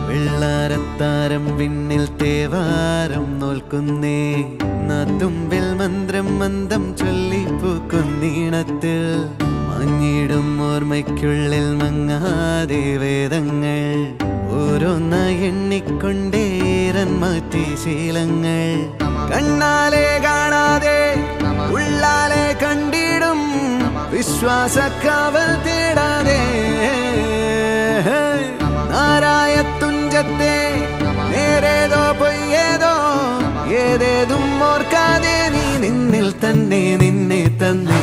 വെള്ളാരത്താരം വിണ്ണിൽ തേവാരം നോൽക്കുന്നേ തുമ്പിൽ മന്ത്രം മന്ദം ചൊല്ലിപ്പൂക്കുന്നീണത്തിൽ മഞ്ഞിടും ഓർമ്മയ്ക്കുള്ളിൽ മങ്ങാതെ വേദങ്ങൾ ഓരോന്നായി എണ്ണിക്കൊണ്ടേരൻ മാറ്റി ശീലങ്ങൾ കണ്ണാലെ കാണാതെ ഉള്ളാലെ കണ്ടിടും വിശ്വാസക്കാവൽ തേടാതെ നാരായ തുഞ്ചത്തെ നേരേതോ പൊയ്യേതോ ഏതേതും ഓർക്കാതെ നീ നിന്നിൽ തന്നെ നിന്നെ തന്നെ